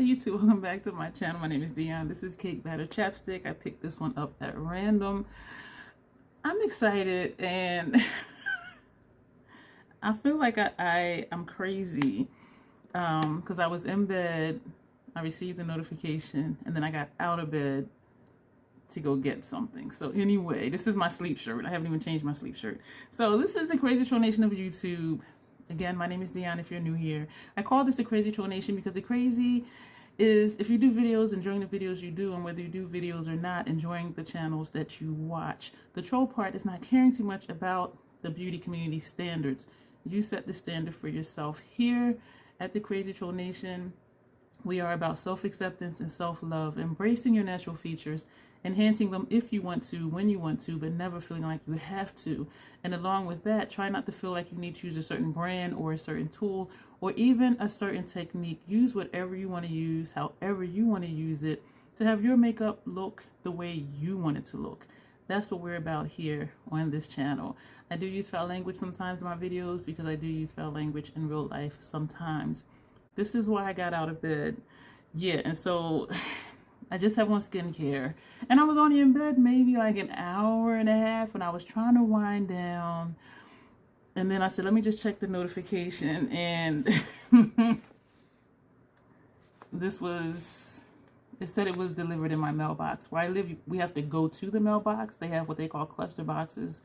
Hey YouTube, welcome back to my channel. My name is Dion. This is Cake Batter Chapstick. I picked this one up at random. I'm excited and I feel like I'm crazy because I was in bed, I received a notification, and then I got out of bed to go get something. So anyway, this is my sleep shirt. I haven't even changed my sleep shirt. So this is the Crazy Troll Nation of YouTube. Again, my name is Dion if you're new here. I call this the Crazy Troll Nation because the crazy is if you do videos, enjoying the videos you do, and whether you do videos or not, enjoying the channels that you watch. The troll part is not caring too much about the beauty community standards. You set the standard for yourself. Here at the Crazy Troll Nation, we are about self-acceptance and self-love, embracing your natural features, enhancing them if you want to, when you want to, but never feeling like you have to. And along with that, try not to feel like you need to use a certain brand or a certain tool or even a certain technique. Use whatever you want to use, however you want to use it, to have your makeup look the way you want it to look. That's what we're about here on this channel. I do use foul language sometimes in my videos because I do use foul language in real life sometimes. This is why I got out of bed. Yeah, and so I just have on skincare. And I was only in bed maybe like an hour and a half when I was trying to wind down. And then I said, let me just check the notification. And it said it was delivered in my mailbox. Where I live, we have to go to the mailbox. They have what they call cluster boxes.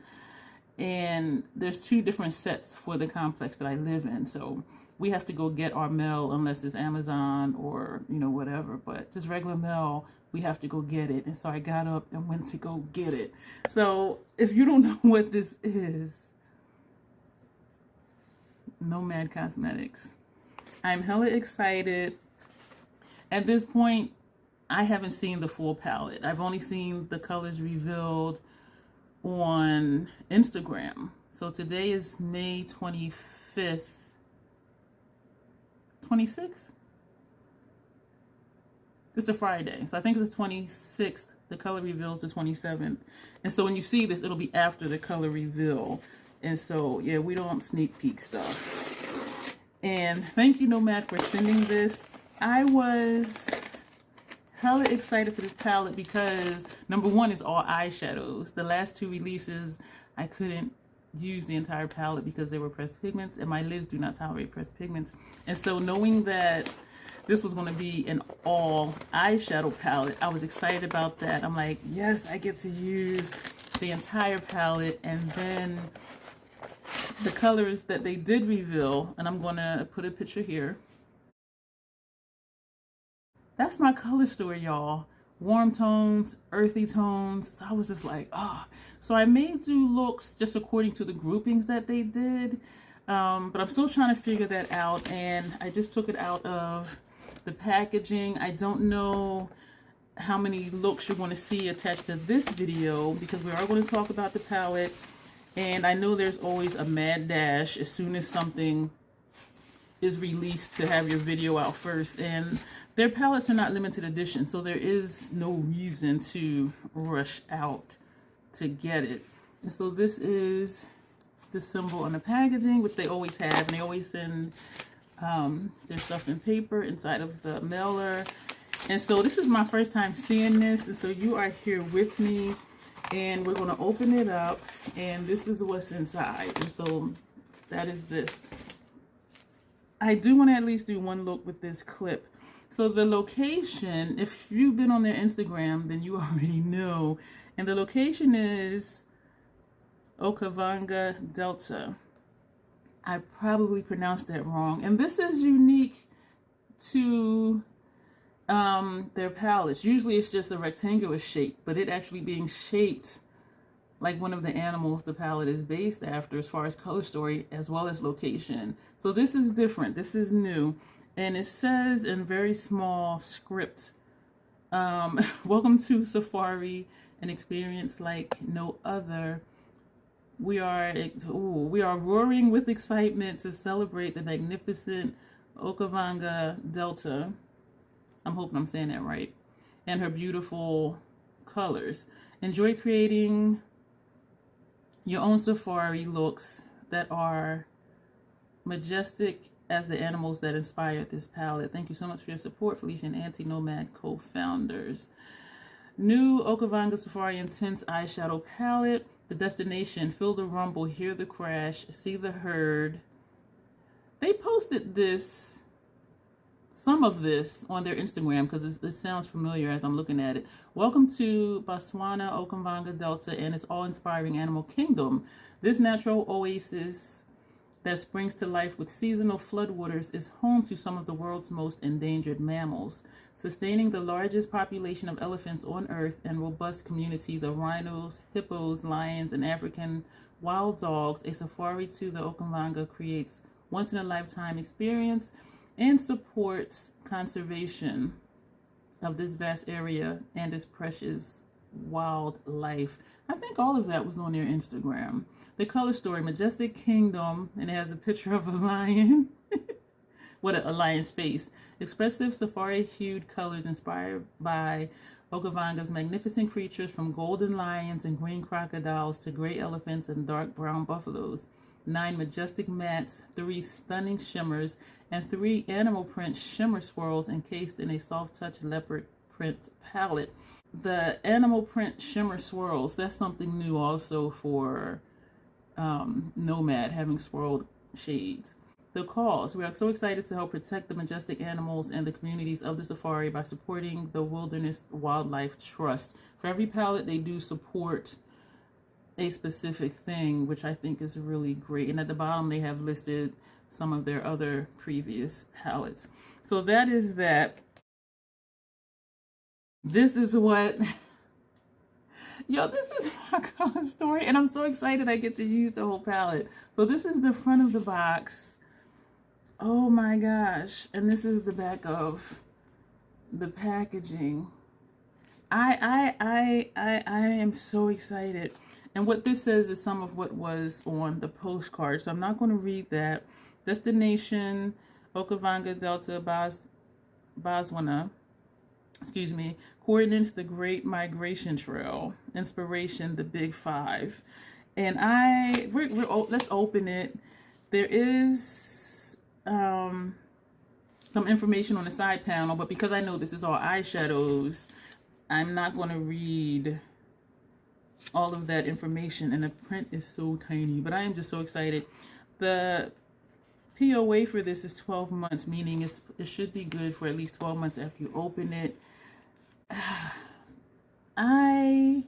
And there's two different sets for the complex that I live in. So we have to go get our mail unless it's Amazon or, whatever. But just regular mail, we have to go get it. And so I got up and went to go get it. So if you don't know what this is, Nomad Cosmetics. I'm hella excited. At this point, I haven't seen the full palette. I've only seen the colors revealed on Instagram. So today is May 25th. 26th? It's a Friday. So I think it's the 26th. The color reveal is the 27th. And so when you see this, it'll be after the color reveal. And so, yeah, we don't sneak peek stuff. And thank you, Nomad, for sending this. I was hella excited for this palette because number one is all eyeshadows. The last two releases, I couldn't use the entire palette because they were pressed pigments and my lids do not tolerate pressed pigments. And so knowing that this was going to be an all eyeshadow palette, I was excited about that. I'm like, yes, I get to use the entire palette. And then the colors that they did reveal, and I'm going to put a picture here. That's my color story, y'all. Warm tones, earthy tones. So I was just like, So I may do looks just according to the groupings that they did. But I'm still trying to figure that out. And I just took it out of the packaging. I don't know how many looks you're going to see attached to this video because we are going to talk about the palette. And I know there's always a mad dash as soon as something is released to have your video out first. And their palettes are not limited edition, so there is no reason to rush out to get it. And so this is the symbol on the packaging, which they always have, and they always send their stuff in paper inside of the mailer. And so this is my first time seeing this, and so you are here with me, and we're going to open it up, and this is what's inside. And so that is this. I do want to at least do one look with this clip. So the location, if you've been on their Instagram, then you already know. And the location is Okavango, Delta. I probably pronounced that wrong. And this is unique to their palettes. Usually it's just a rectangular shape, but it actually being shaped like one of the animals the palette is based after as far as color story as well as location. So this is different. This is new. And it says in very small script, welcome to Safari, an experience like no other. We are roaring with excitement to celebrate the magnificent Okavango Delta. I'm hoping I'm saying that right. And her beautiful colors. Enjoy creating your own safari looks that are majestic as the animals that inspired this palette. Thank you so much for your support, Felicia and Auntie Nomad co-founders. New Okavango Safari Intense Eyeshadow Palette. The destination, feel the rumble, hear the crash, see the herd. They posted this, some of this on their Instagram because it sounds familiar as I'm looking at it. Welcome to Botswana, Okavango Delta, and its awe-inspiring animal kingdom. This natural oasis that springs to life with seasonal floodwaters is home to some of the world's most endangered mammals, sustaining the largest population of elephants on Earth and robust communities of rhinos, hippos, lions, and African wild dogs. A safari to the Okavango creates once-in-a-lifetime experience and supports conservation of this vast area and its precious wildlife. I think all of that was on their Instagram. The color story, Majestic Kingdom, and it has a picture of a lion. What a lion's face. Expressive safari-hued colors inspired by Okavango's magnificent creatures, from golden lions and green crocodiles to gray elephants and dark brown buffaloes. 9 majestic mats, 3 stunning shimmers, and 3 animal print shimmer swirls encased in a soft-touch leopard print palette. The animal print shimmer swirls, that's something new also for Nomad, having swirled shades. The cause, we are so excited to help protect the majestic animals and the communities of the safari by supporting the Wilderness Wildlife Trust. For every palette, they do support a specific thing, which I think is really great. And at the bottom, they have listed some of their other previous palettes. So that is that. This is what... Yo, this is my color story, and I'm so excited I get to use the whole palette. So this is the front of the box. Oh my gosh. And this is the back of the packaging. I am so excited. And what this says is some of what was on the postcard. So I'm not going to read that. Destination, Okavango Delta, Botswana. Excuse me. Coordinates, the Great Migration Trail. Inspiration, the Big Five. And let's open it. There is some information on the side panel, but because I know this is all eyeshadows, I'm not going to read all of that information, and the print is so tiny, but I am just so excited. The POA for this is 12 months, meaning it should be good for at least 12 months after you open it. I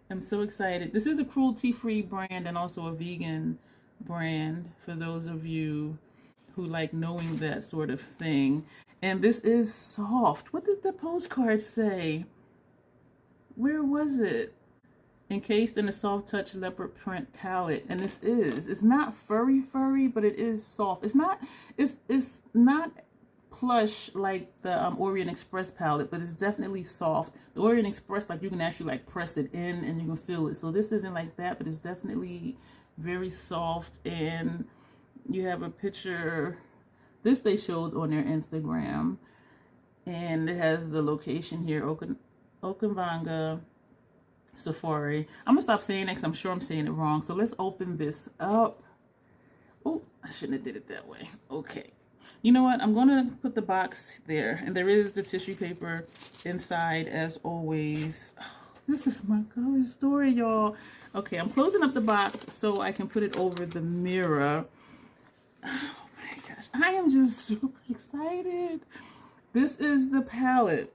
am so excited. This is a cruelty-free brand and also a vegan brand for those of you who like knowing that sort of thing. And this is soft. What did the postcard say? Where was it? Encased in a soft touch leopard print palette, and it's not furry, but it is soft. It's not plush like the Orient Express palette, but it's definitely soft. The Orient Express, like, you can actually like press it in and you can feel it. So this isn't like that, but it's definitely very soft. And you have a picture, this they showed on their Instagram, and it has the location here, Okavango Safari. I'm gonna stop saying that because I'm sure I'm saying it wrong. So let's open this up. Oh, I shouldn't have did it that way. Okay. You know what? I'm gonna put the box there, and there is the tissue paper inside as always. Oh, this is my color story, y'all. Okay, I'm closing up the box so I can put it over the mirror. Oh my gosh, I am just super excited. This is the palette.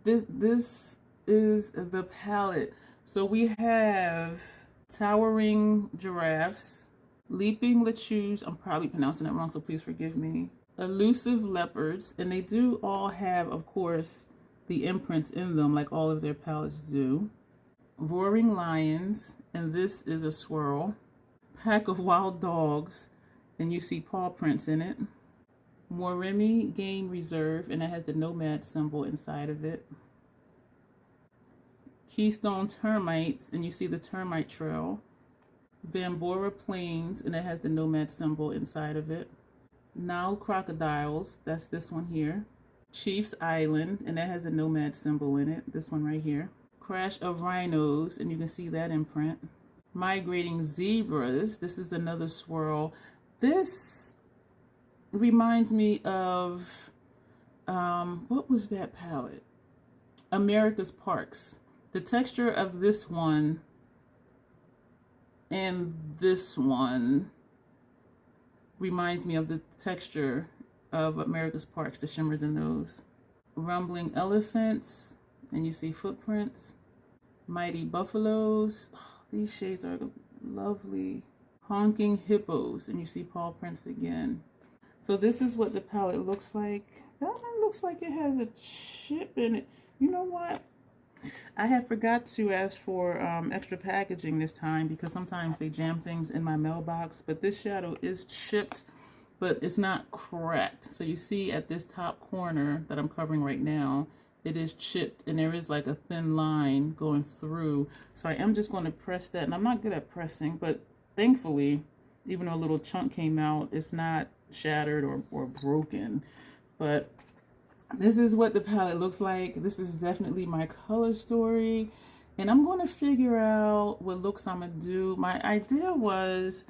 This is the palette. So we have towering giraffes, leaping lechus, I'm probably pronouncing that wrong, so please forgive me, elusive leopards, and they do all have, of course, the imprints in them like all of their palettes do, roaring lions, and this is a swirl, pack of wild dogs, and you see paw prints in it, Moremi Game Reserve, and it has the Nomad symbol inside of it, Keystone Termites, and you see the termite trail, Bambora Plains, and it has the Nomad symbol inside of it, Nile Crocodiles, that's this one here, Chief's Island, and that has a Nomad symbol in it, this one right here, Crash of Rhinos, and you can see that imprint, Migrating Zebras, this is another swirl. This reminds me of, what was that palette? America's Parks. The texture of this one and this one reminds me of the texture of America's Parks, the shimmers in those. Rumbling Elephants, and you see footprints. Mighty Buffaloes. Oh, these shades are lovely. Honking Hippos, and you see paw prints again. So this is what the palette looks like. That one looks like it has a chip in it. You know what? I had forgot to ask for extra packaging this time because sometimes they jam things in my mailbox. But this shadow is chipped, but it's not cracked. So you see at this top corner that I'm covering right now, it is chipped and there is like a thin line going through. So I am just going to press that, and I'm not good at pressing, but thankfully, even though a little chunk came out, it's not shattered or broken. But this is what the palette looks like. This is definitely my color story, and I'm going to figure out what looks I'm going to do. My idea was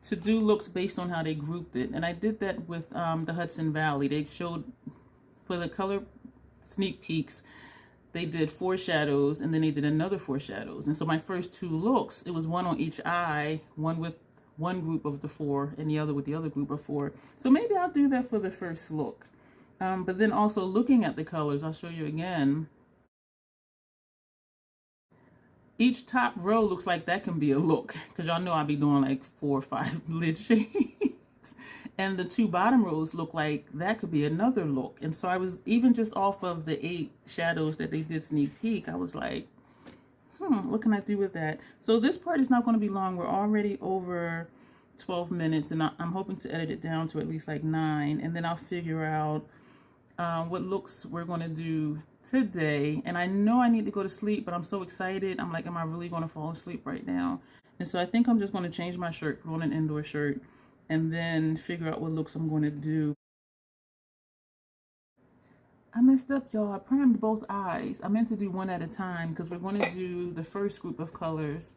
to do looks based on how they grouped it, and I did that with the Hudson Valley. They showed, for the color sneak peeks, they did 4 shadows, and then they did another 4 shadows. And so my first 2 looks, it was one on each eye, one with one group of the 4 and the other with the other group of 4. So maybe I'll do that for the first look. But then also looking at the colors, I'll show you again. Each top row looks like that can be a look, because y'all know I'll be doing like 4 or 5 lid shades. And the 2 bottom rows look like that could be another look. And so I was, even just off of the 8 shadows that they did sneak peek, I was like, what can I do with that? So this part is not going to be long. We're already over 12 minutes, and I'm hoping to edit it down to at least like 9, and then I'll figure out what looks we're going to do today. And I know I need to go to sleep, but I'm so excited. I'm like, am I really going to fall asleep right now? And so I think I'm just going to change my shirt, put on an indoor shirt, and then figure out what looks I'm going to do. I messed up, y'all. I primed both eyes. I meant to do one at a time because we're going to do the first group of colors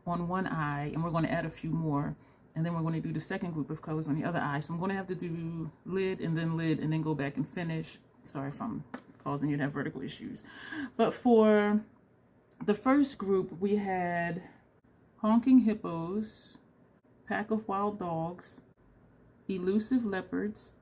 on one eye, and we're going to add a few more. And then we're going to do the second group of colors on the other eye. So I'm going to have to do lid, and then go back and finish. Sorry if I'm causing you to have vertical issues. But for the first group, we had Honking Hippos, Pack of Wild Dogs, Elusive Leopards,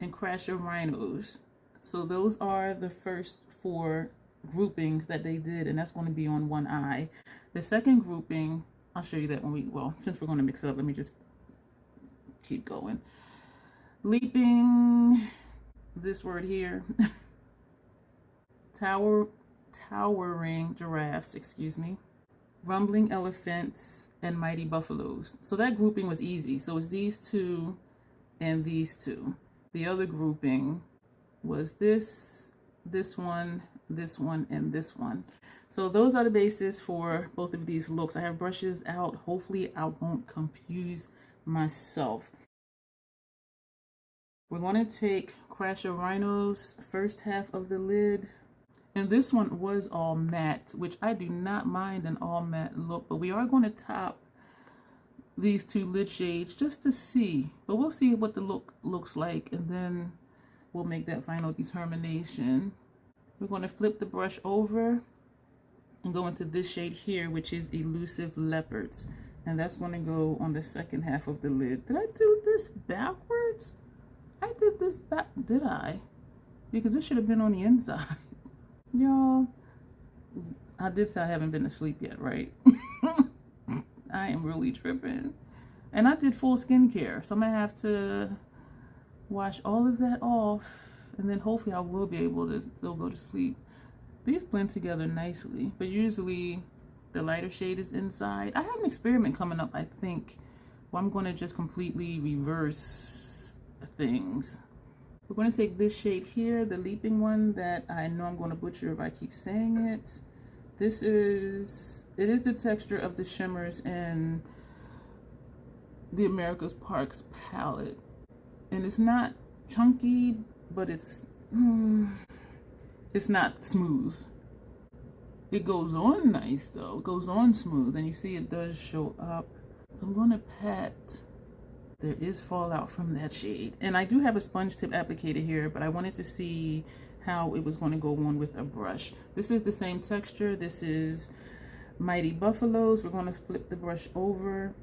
and Crash of Rhinos. So those are the first 4 groupings that they did, and that's going to be on one eye. The second grouping, I'll show you that when well, since we're going to mix it up, let me just keep going. Leaping, this word here, towering giraffes, excuse me, rumbling elephants, and mighty buffaloes. So that grouping was easy. So it's these 2 and these 2. The other grouping was this one, and this one. So those are the basis for both of these looks. I have brushes out. Hopefully I won't confuse myself. We're going to take Crash of Rhinos, first half of the lid. And this one was all matte, which I do not mind an all matte look, but we are going to top these 2 lid shades just to see. But we'll see what the look looks like, and then we'll make that final determination. We're going to flip the brush over and go into this shade here, which is Elusive Leopards, and that's going to go on the second half of the lid. Did I do this backwards? I did this back, did I? Because it should have been on the inside. Y'all, I did say I haven't been asleep yet, right? I am really tripping. And I did full skincare, so I'm gonna have to wash all of that off, and then hopefully I will be able to still go to sleep. These blend together nicely, but usually the lighter shade is inside. I have an experiment coming up, I think, where I'm going to just completely reverse things. We're going to take this shade here, the leaping one that I know I'm going to butcher if I keep saying it. It is the texture of the shimmers in the America's Parks palette. And it's not chunky, but it's not smooth. It goes on nice though. It goes on smooth, and you see it does show up. So I'm going to pat There is fallout from that shade. And I do have a sponge tip applicator here, but I wanted to see how it was going to go on with a brush. This is the same texture. This is Mighty Buffaloes. We're going to flip the brush over.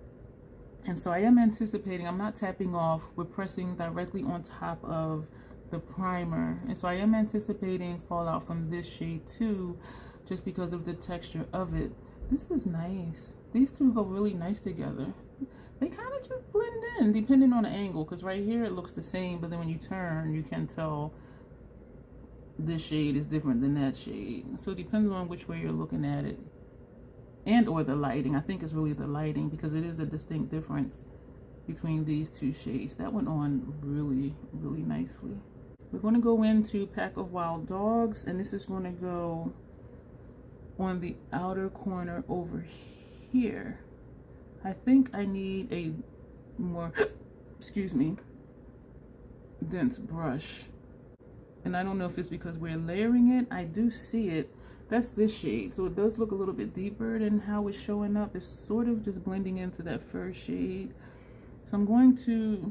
And so I am anticipating, I'm not tapping off, we're pressing directly on top of the primer. And so I am anticipating fallout from this shade too, just because of the texture of it. This is nice. These two go really nice together. They kind of just blend in depending on the angle, because right here it looks the same, but then when you turn, you can tell this shade is different than that shade. So it depends on which way you're looking at it. And or the lighting. I think it's really the lighting, because it is a distinct difference between these two shades. That went on really, really nicely. We're going to go into Pack of Wild Dogs, and this is going to go on the outer corner over here. I think I need a more, excuse me, dense brush. And I don't know if it's because we're layering it. I do see it. That's this shade, so it does look a little bit deeper than how it's showing up. It's sort of just blending into that first shade. So I'm going to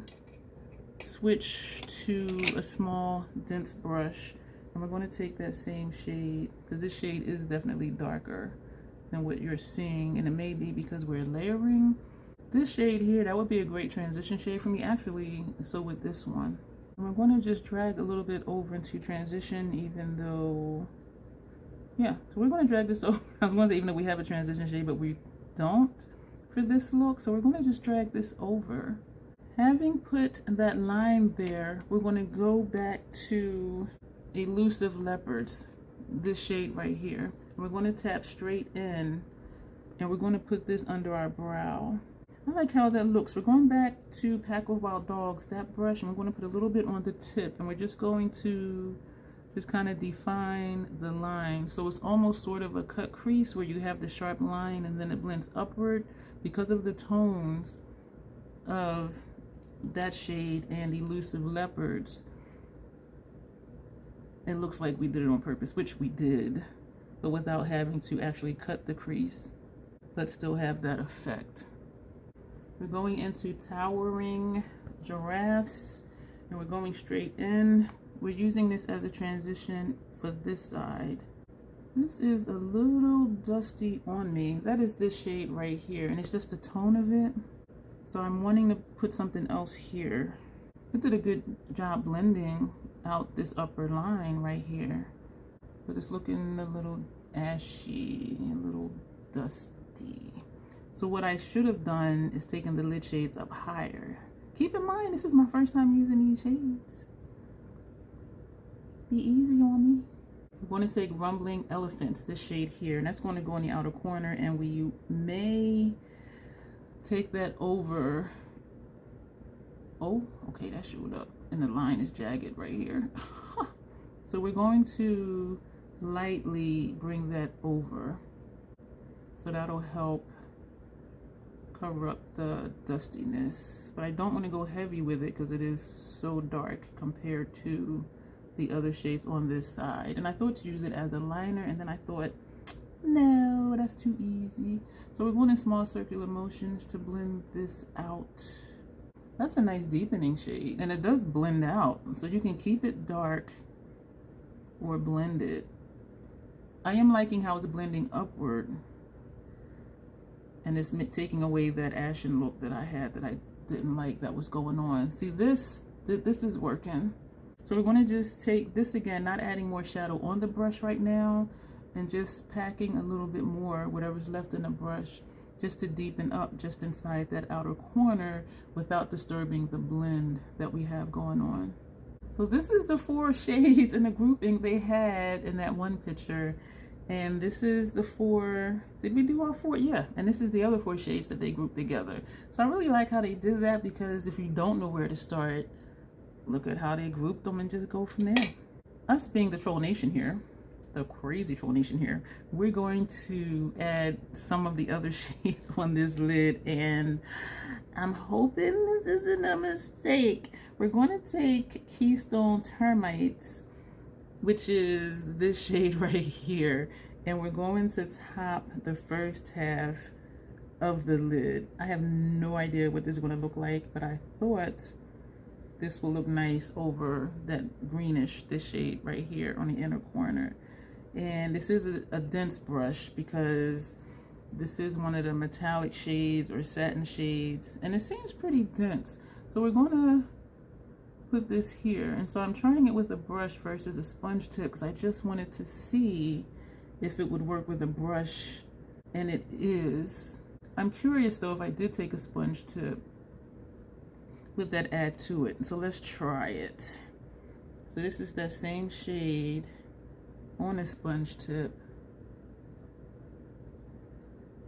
switch to a small dense brush, and we're going to take that same shade, because this shade is definitely darker than what you're seeing, and it may be because we're layering. This shade here, that would be a great transition shade for me, actually. So with this one, and we're going to just drag a little bit over into transition, even though, yeah, so we're going to drag this over. I was going to say even though we have a transition shade, but we don't for this look. So we're going to just drag this over. Having put that line there, we're going to go back to Elusive Leopards, this shade right here. We're going to tap straight in, and we're going to put this under our brow. I like how that looks. We're going back to Pack of Wild Dogs, that brush, and we're going to put a little bit on the tip, and we're just going to just kind of define the line. So it's almost sort of a cut crease where you have the sharp line and then it blends upward because of the tones of that shade and Elusive Leopards. It looks like we did it on purpose, which we did, but without having to actually cut the crease, but still have that effect. We're going into Towering Giraffes, and we're going straight in. We're using this as a transition for this side. This is a little dusty on me. That is this shade right here, and it's just the tone of it. So I'm wanting to put something else here. It did a good job blending out this upper line right here, but it's looking a little ashy, a little dusty. So what I should have done is taken the lid shades up higher. Keep in mind, this is my first time using these shades. Be easy on me. We're going to take Rumbling Elephants, this shade here, and that's going to go in the outer corner, and we may take that over. Oh, okay, that showed up, and the line is jagged right here. So we're going to lightly bring that over, so that'll help cover up the dustiness. But I don't want to go heavy with it because it is so dark compared to the other shades on this side. And I thought to use it as a liner, and then I thought, no, that's too easy. So we're going in small circular motions to blend this out. That's a nice deepening shade, and it does blend out, so you can keep it dark or blend it. I am liking how it's blending upward, and it's taking away that ashen look that I had that I didn't like that was going on. See, this is working. So we're going to just take this again, not adding more shadow on the brush right now, and just packing a little bit more, whatever's left in the brush, just to deepen up just inside that outer corner without disturbing the blend that we have going on. So this is the 4 shades in the grouping they had in that one picture. And this is the 4, did we do all 4? Yeah, and this is the other 4 shades that they grouped together. So I really like how they did that, because if you don't know where to start, look at how they grouped them and just go from there. Us being the Troll Nation here, the crazy Troll Nation here, we're going to add some of the other shades on this lid, and I'm hoping this isn't a mistake. We're going to take Keystone Termites, which is this shade right here, and we're going to top the first half of the lid. I have no idea what this is going to look like, but I thought this will look nice over that greenish, this shade right here on the inner corner. And this is a dense brush because this is one of the metallic shades or satin shades, and it seems pretty dense. So we're going to put this here, and so I'm trying it with a brush versus a sponge tip because I just wanted to see if it would work with a brush, and it is. I'm curious though if I did take a sponge tip, would that add to it? So let's try it. So this is that same shade on a sponge tip.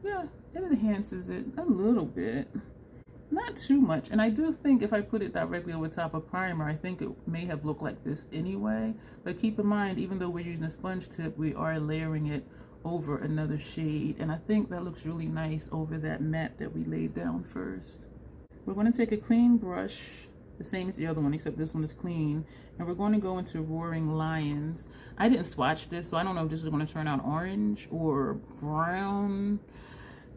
Yeah, it enhances it a little bit. Not too much. And I do think if I put it directly over top of primer, I think it may have looked like this anyway. But keep in mind, even though we're using a sponge tip, we are layering it over another shade. And I think that looks really nice over that matte that we laid down first. We're going to take a clean brush, the same as the other one, except this one is clean. And we're going to go into Roaring Lions. I didn't swatch this, so I don't know if this is going to turn out orange or brown.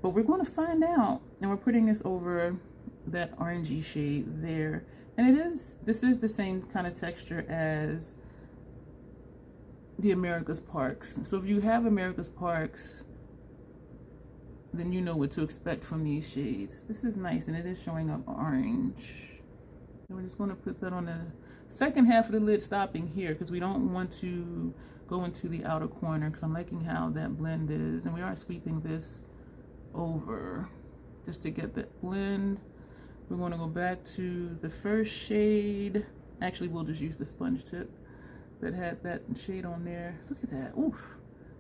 But we're going to find out. And we're putting this over that orangey shade there, and this is the same kind of texture as the America's Parks. So if you have America's Parks, then you know what to expect from these shades. This is nice, and it is showing up orange. And we're just going to put that on the second half of the lid, stopping here because we don't want to go into the outer corner because I'm liking how that blend is, and we are sweeping this over just to get that blend. We're going to go back to the first shade. Actually, we'll just use the sponge tip that had that shade on there. Look at that. Oof.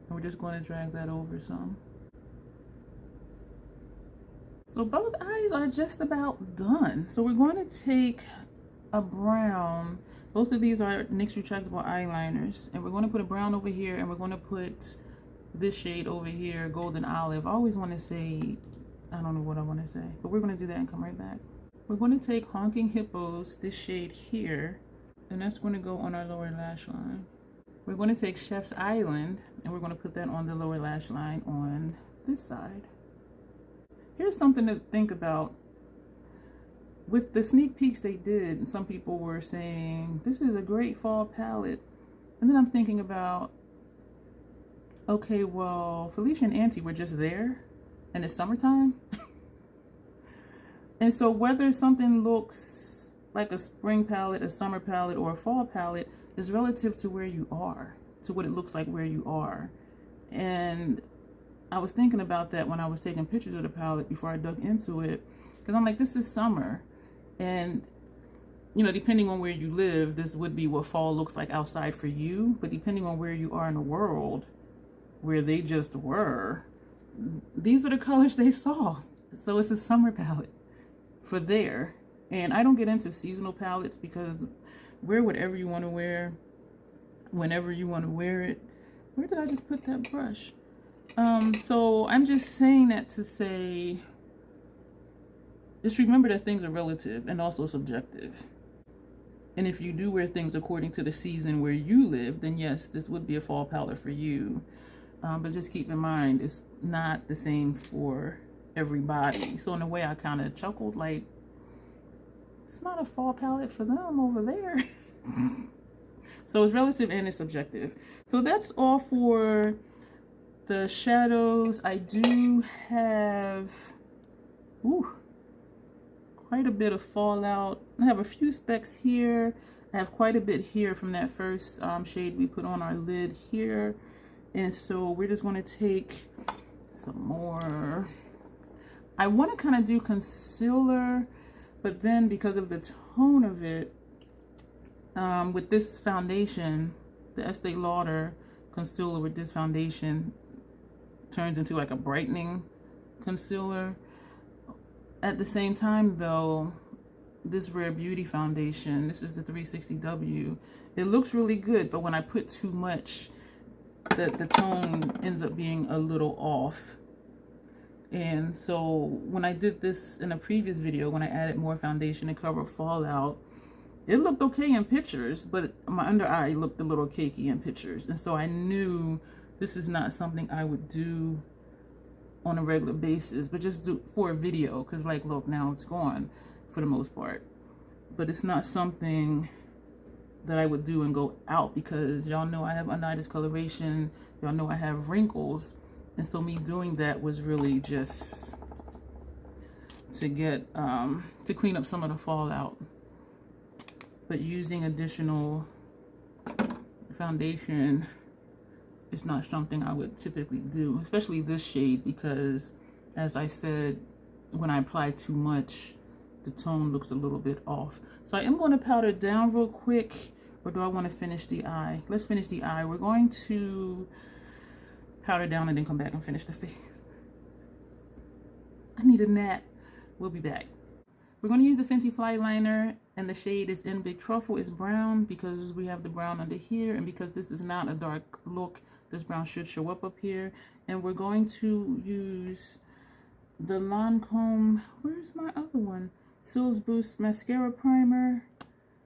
And we're just going to drag that over some. So both eyes are just about done. So we're going to take a brown. Both of these are NYX retractable eyeliners. And we're going to put a brown over here, and we're going to put this shade over here, Golden Olive. I always want to say, I don't know what I want to say, but we're going to do that and come right back. We're going to take Honking Hippos, this shade here, and that's going to go on our lower lash line. We're going to take Chef's Island, and we're going to put that on the lower lash line on this side. Here's something to think about. With the sneak peeks they did, some people were saying, this is a great fall palette. And then I'm thinking about, okay, well, Felicia and Auntie were just there, and it's summertime. And so whether something looks like a spring palette, a summer palette, or a fall palette is relative to where you are, to what it looks like where you are. And I was thinking about that when I was taking pictures of the palette before I dug into it, because I'm like, this is summer. And, you know, depending on where you live, this would be what fall looks like outside for you. But depending on where you are in the world, where they just were, these are the colors they saw. So it's a summer palette for there. And I don't get into seasonal palettes because wear whatever you want to wear whenever you want to wear it. Where did I just put that brush? So I'm just saying that to say, just remember that things are relative and also subjective. And if you do wear things according to the season where you live, then yes, this would be a fall palette for you. But just keep in mind, it's not the same for everybody. So in a way, I kind of chuckled, like, it's not a fall palette for them over there. So it's relative and it's subjective. So that's all for the shadows. I do have quite a bit of fallout. I have a few specks here. I have quite a bit here from that first shade we put on our lid here. And so we're just going to take some more. I want to kind of do concealer, but then because of the tone of it, with this foundation, the Estee Lauder concealer with this foundation turns into like a brightening concealer. At the same time though, this Rare Beauty foundation, this is the 360W, it looks really good, but when I put too much, the tone ends up being a little off. And so when I did this in a previous video, when I added more foundation to cover fallout, it looked okay in pictures, but my under eye looked a little cakey in pictures. And so I knew this is not something I would do on a regular basis, but just do for a video, because like, look, now it's gone for the most part. But it's not something that I would do and go out, because y'all know I have undereye discoloration, y'all know I have wrinkles, and so me doing that was really just to get to clean up some of the fallout. But using additional foundation is not something I would typically do, especially this shade, because as I said, when I apply too much, the tone looks a little bit off. So I am going to powder down real quick, or do I want to finish the eye? Let's finish the eye. We're going to powder down and then come back and finish the face. I need a nap. We'll be back. We're going to use the Fenty Fly Liner, and the shade is in Big Truffle. It's brown because we have the brown under here, and because this is not a dark look, this brown should show up here. And we're going to use the Lancome, where's my other one? Cils Boost Mascara Primer.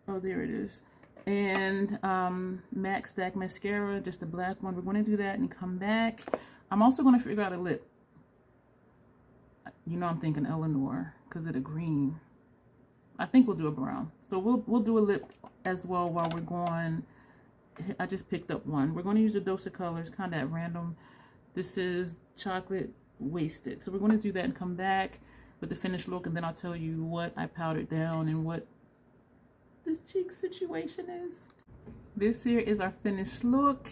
Oh, there it is. And MAC Stack Mascara, just the black one. We're going to do that and come back. I'm also going to figure out a lip. You know, I'm thinking Eleanor because of the green. I think we'll do a brown. So we'll do a lip as well while we're going. I just picked up one. We're going to use a dose of colors, kind of at random. This is Chocolate Wasted. So we're going to do that and come back with the finished look, and then I'll tell you what I powdered down and what this cheek situation is. This here is our finished look.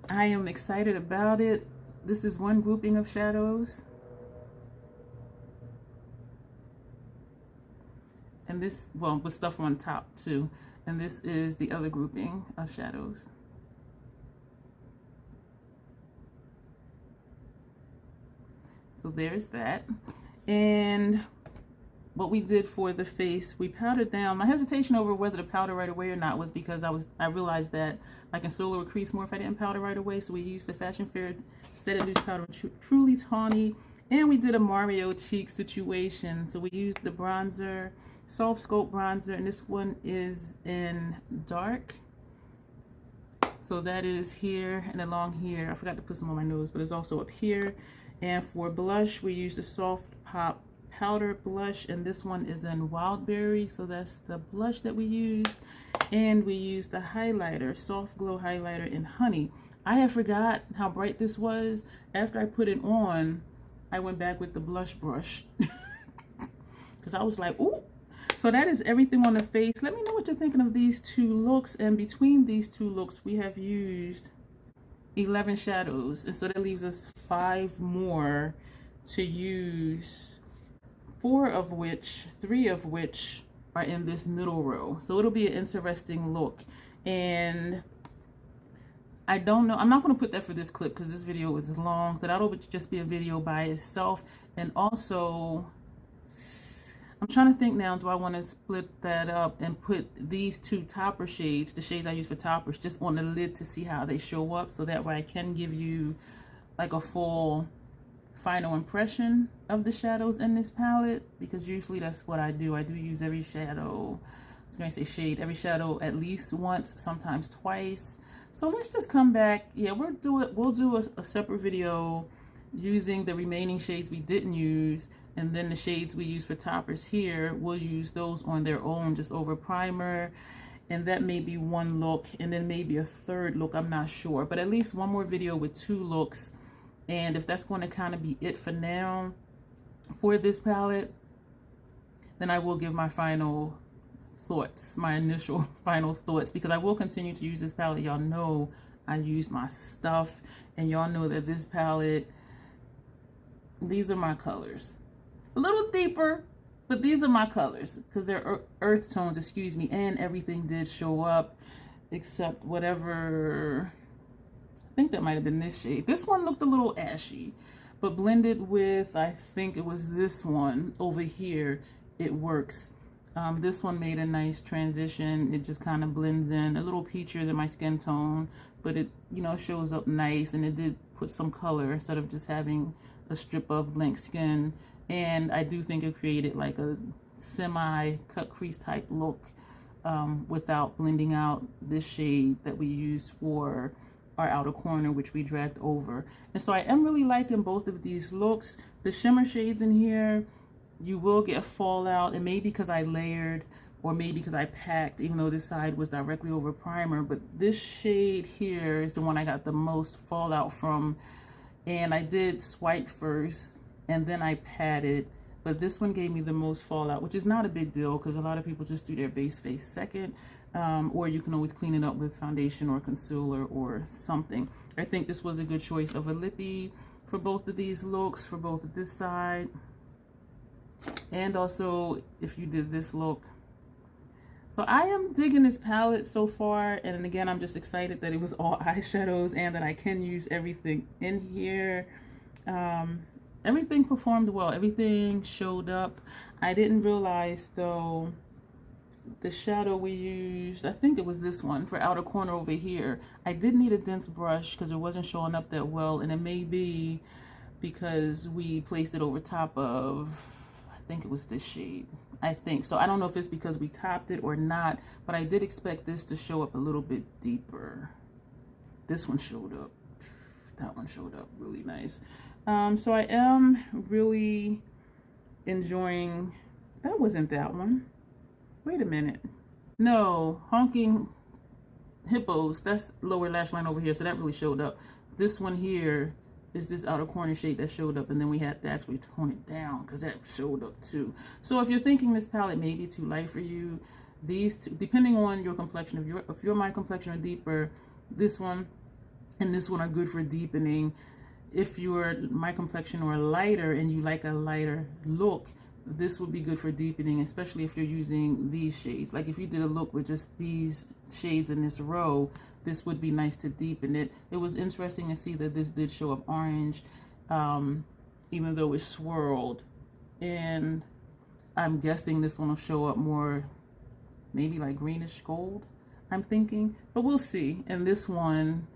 I am excited about it. This is one grouping of shadows. And this, well, with stuff on top too. And this is the other grouping of shadows. So there's that. And what we did for the face, we powdered down. My hesitation over whether to powder right away or not was because I realized that my concealer would crease more if I didn't powder right away. So we used the Fashion Fair Set It Loose Powder Truly Tawny. And we did a Mario cheek situation. So we used the bronzer, Soft Sculpt bronzer, and this one is in dark. So that is here and along here. I forgot to put some on my nose, but it's also up here. And for blush, we used the Soft Pop Powder Blush, and this one is in Wildberry. So that's the blush that we used. And we used the highlighter, Soft Glow Highlighter in Honey. I had forgot how bright this was. After I put it on, I went back with the blush brush. Because I was like, ooh. So that is everything on the face. Let me know what you're thinking of these two looks. And between these two looks, we have used 11 shadows. And so that leaves us 5 more to use, 3 of which are in this middle row. So it'll be an interesting look. And I don't know, I'm not going to put that for this clip because this video is long. So that'll just be a video by itself. And also, I'm trying to think now, do I want to split that up and put these 2 topper shades, the shades I use for toppers, just on the lid to see how they show up, so that way I can give you like a full final impression of the shadows in this palette, because usually that's what I do. I do use every shadow, I was going to say shade, every shadow at least once, sometimes twice. So let's just come back. Yeah, we'll do a separate video using the remaining shades we didn't use. And then the shades we use for toppers here, we'll use those on their own, just over primer. And that may be one look, and then maybe a third look, I'm not sure. But at least one more video with 2 looks. And if that's going to kind of be it for now for this palette, then I will give my final thoughts, my initial final thoughts, because I will continue to use this palette. Y'all know I use my stuff, and y'all know that this palette, these are my colors. A little deeper, but these are my colors because they're earth tones, excuse me, and everything did show up except whatever, I think that might have been this shade. This one looked a little ashy, but blended with, I think it was this one over here, it works. This one made a nice transition. It just kind of blends in, a little peachier than my skin tone, but it, you know, shows up nice, and it did put some color instead of just having a strip of blank skin. And I do think it created like a semi cut crease type look without blending out this shade that we use for our outer corner, which we dragged over. And so I am really liking both of these looks. The shimmer shades in here, you will get fallout, and maybe because I layered, or maybe because I packed, even though this side was directly over primer. But this shade here is the one I got the most fallout from, and I did swipe first and then I patted, but this one gave me the most fallout, which is not a big deal because a lot of people just do their base face second, or you can always clean it up with foundation or concealer or something. I think this was a good choice of a lippy for both of these looks, for both of this side, and also if you did this look. So I am digging this palette so far, and again, I'm just excited that it was all eyeshadows and that I can use everything in here. Everything performed well. Everything showed up. I didn't realize though, the shadow we used, I think it was this one for outer corner over here. I did need a dense brush because it wasn't showing up that well, and it may be because we placed it over top of, I think it was this shade. I think so. I don't know if it's because we topped it or not, but I did expect this to show up a little bit deeper. This one showed up. That one showed up really nice. So I am really enjoying, that wasn't that one. Wait a minute. No, Honking Hippos, that's lower lash line over here, so that really showed up. This one here is this outer corner shade that showed up, and then we had to actually tone it down because that showed up too. So if you're thinking this palette may be too light for you, these two, depending on your complexion, if you're my complexion or deeper, this one and this one are good for deepening. If you're my complexion or lighter and you like a lighter look, this would be good for deepening, especially if you're using these shades. Like if you did a look with just these shades in this row, this would be nice to deepen it. It was interesting to see that this did show up orange, even though it swirled. And I'm guessing this one will show up more, maybe like greenish gold, I'm thinking, but we'll see. And this one,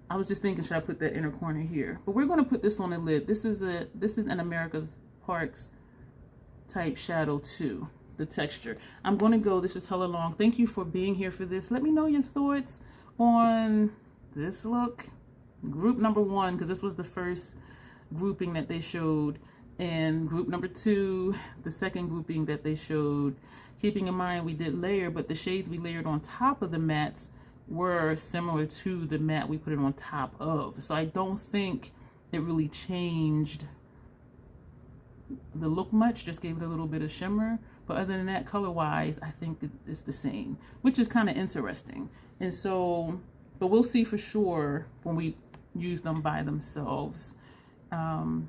I was just thinking, should I put that inner corner here? But we're gonna put this on the lid. This is an America's Parks type shadow too, the texture. I'm gonna go, this is hella long. Thank you for being here for this. Let me know your thoughts on this look. Group number 1, because this was the first grouping that they showed, and group number 2, the second grouping that they showed. Keeping in mind we did layer, but the shades we layered on top of the mattes were similar to the matte we put it on top of. So I don't think it really changed the look much, just gave it a little bit of shimmer. But other than that, color wise, I think it's the same, which is kind of interesting. And so, but we'll see for sure when we use them by themselves. Yeah,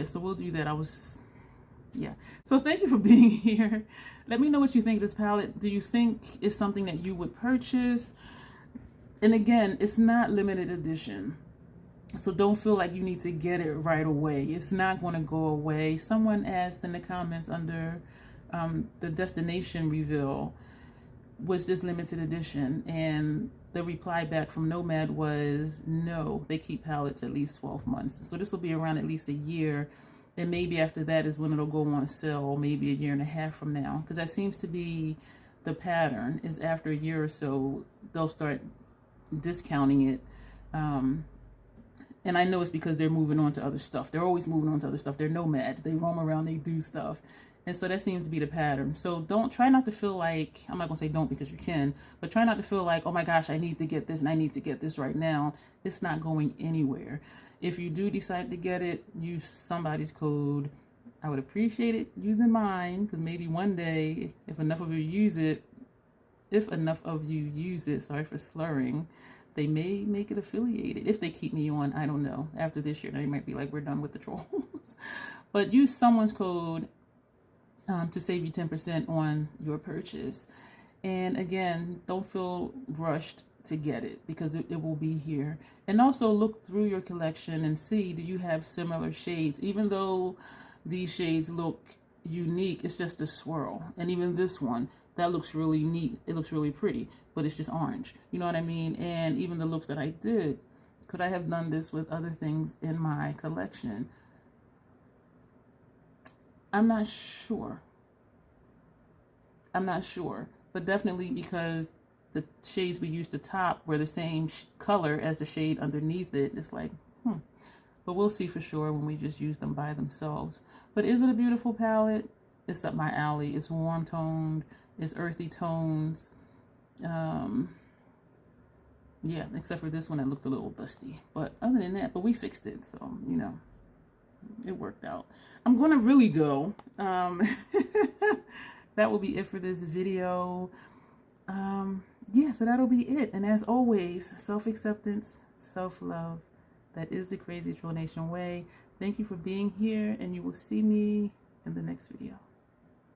so we'll do that. Yeah. So thank you for being here. Let me know what you think of this palette. Do you think it's something that you would purchase? And again, it's not limited edition, so don't feel like you need to get it right away. It's not going to go away. Someone asked in the comments under the destination reveal, was this limited edition? And the reply back from Nomad was no, they keep palettes at least 12 months. So this will be around at least a year. And maybe after that is when it'll go on sale, maybe a year and a half from now. Because that seems to be the pattern, is after a year or so, they'll start discounting it. And I know it's because they're moving on to other stuff. They're always moving on to other stuff. They're nomads. They roam around, they do stuff. And so that seems to be the pattern. So try not to feel like, I'm not gonna say don't because you can, but try not to feel like, oh my gosh, I need to get this and I need to get this right now. It's not going anywhere. If you do decide to get it, use somebody's code. I would appreciate it using mine, because maybe one day, if enough of you use it, sorry for slurring, they may make it affiliated. If they keep me on, I don't know. After this year, they might be like, we're done with the trolls. But use someone's code to save you 10% on your purchase. And again, don't feel rushed to get it, because it will be here. And also look through your collection and see, do you have similar shades? Even though these shades look unique, it's just a swirl. And even this one, that looks really neat. It looks really pretty, but it's just orange. You know what I mean? And even the looks that I did, could I have done this with other things in my collection? I'm not sure. But definitely, because the shades we used to top were the same color as the shade underneath it. It's like, but we'll see for sure when we just use them by themselves. But is it a beautiful palette? It's up my alley. It's warm toned, it's earthy tones. Yeah, except for this one that looked a little dusty. But other than that, but we fixed it, so you know, it worked out. I'm gonna really go. That will be it for this video. Yeah, so that'll be it. And as always, self-acceptance, self-love. That is the Crazy Troll Nation way. Thank you for being here, and you will see me in the next video.